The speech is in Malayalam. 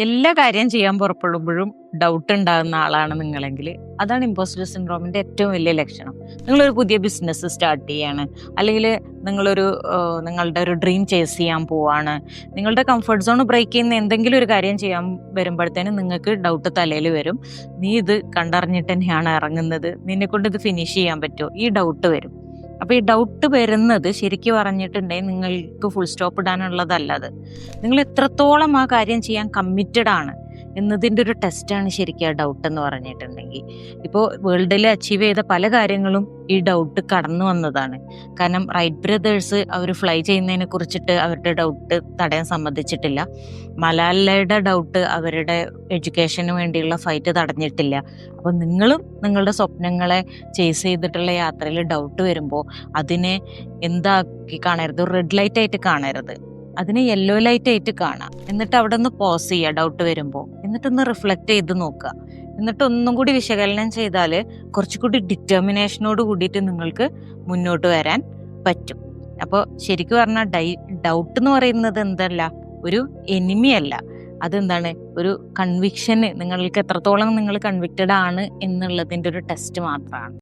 എല്ലാ കാര്യം ചെയ്യാൻ പുറപ്പെടുമ്പോഴും ഡൗട്ട് ഉണ്ടാകുന്ന ആളാണ് നിങ്ങളെങ്കിൽ അതാണ് ഇമ്പോസ്റ്റർ സിൻഡ്രോമിന്റെ ഏറ്റവും വലിയ ലക്ഷണം. നിങ്ങളൊരു പുതിയ ബിസിനസ് സ്റ്റാർട്ട് ചെയ്യാണ്, അല്ലെങ്കിൽ നിങ്ങളൊരു നിങ്ങളുടെ ഒരു ഡ്രീം ചേസ് ചെയ്യാൻ പോവാണ്. നിങ്ങളുടെ കംഫർട്ട് സോൺ ബ്രേക്ക് ചെയ്യുന്ന എന്തെങ്കിലും ഒരു കാര്യം ചെയ്യാൻ വരുമ്പോഴത്തേനും നിങ്ങൾക്ക് ഡൗട്ട് തലയിൽ വരും. നീ ഇത് കണ്ടറിഞ്ഞിട്ട് തന്നെയാണ് ഇറങ്ങുന്നത്, നിന്നെ കൊണ്ട് ഇത് ഫിനിഷ് ചെയ്യാൻ പറ്റുമോ, ഈ ഡൗട്ട് വരും. അപ്പൊ ഈ ഡൗട്ട് വരുന്നത് ശരിക്കും പറഞ്ഞിട്ടുണ്ടെങ്കിൽ നിങ്ങൾക്ക് ഫുൾ സ്റ്റോപ്പ് ഇടാനുള്ളതല്ല. അത് നിങ്ങൾ എത്രത്തോളം ആ കാര്യം ചെയ്യാൻ കമ്മിറ്റഡ് ആണ് എന്നതിൻ്റെ ഒരു ടെസ്റ്റാണ് ശരിക്കും ആ ഡൗട്ട് എന്ന് പറഞ്ഞിട്ടുണ്ടെങ്കിൽ. ഇപ്പോൾ വേൾഡിൽ അച്ചീവ് ചെയ്ത പല കാര്യങ്ങളും ഈ ഡൗട്ട് കടന്നു വന്നതാണ്. കാരണം റൈറ്റ് ബ്രദേഴ്സ് അവർ ഫ്ലൈ ചെയ്യുന്നതിനെ കുറിച്ചിട്ട് അവരുടെ ഡൗട്ട് തടയാൻ സമ്മതിച്ചിട്ടില്ല. മലാലയുടെ ഡൗട്ട് അവരുടെ എഡ്യൂക്കേഷന് വേണ്ടിയുള്ള ഫൈറ്റ് തടഞ്ഞിട്ടില്ല. അപ്പോൾ നിങ്ങളും നിങ്ങളുടെ സ്വപ്നങ്ങളെ ചേസ് ചെയ്തിട്ടുള്ള യാത്രയിൽ ഡൗട്ട് വരുമ്പോൾ അതിനെ എന്താക്കി കാണരുത്, റെഡ് ലൈറ്റ് ആയിട്ട് കാണരുത്, അതിനെ യെല്ലോ ലൈറ്റ് ആയിട്ട് കാണാം. എന്നിട്ട് അവിടെ ഒന്ന് പോസ് ചെയ്യുക ഡൗട്ട് വരുമ്പോൾ, എന്നിട്ടൊന്ന് റിഫ്ലക്റ്റ് ചെയ്ത് നോക്കുക. എന്നിട്ട് ഒന്നും കൂടി വിശകലനം ചെയ്താൽ കുറച്ചുകൂടി ഡിറ്റർമിനേഷനോട് കൂടിയിട്ട് നിങ്ങൾക്ക് മുന്നോട്ട് വരാൻ പറ്റും. അപ്പോൾ ശരിക്കും പറഞ്ഞാൽ ഡൗട്ട് എന്ന് പറയുന്നത് എന്തല്ല, ഒരു എനിമി അല്ല. അതെന്താണ്, ഒരു കൺവിക്ഷന്, നിങ്ങൾക്ക് എത്രത്തോളം നിങ്ങൾ കൺവിക്റ്റഡ് ആണ് എന്നുള്ളതിൻ്റെ ഒരു ടെസ്റ്റ് മാത്രമാണ്.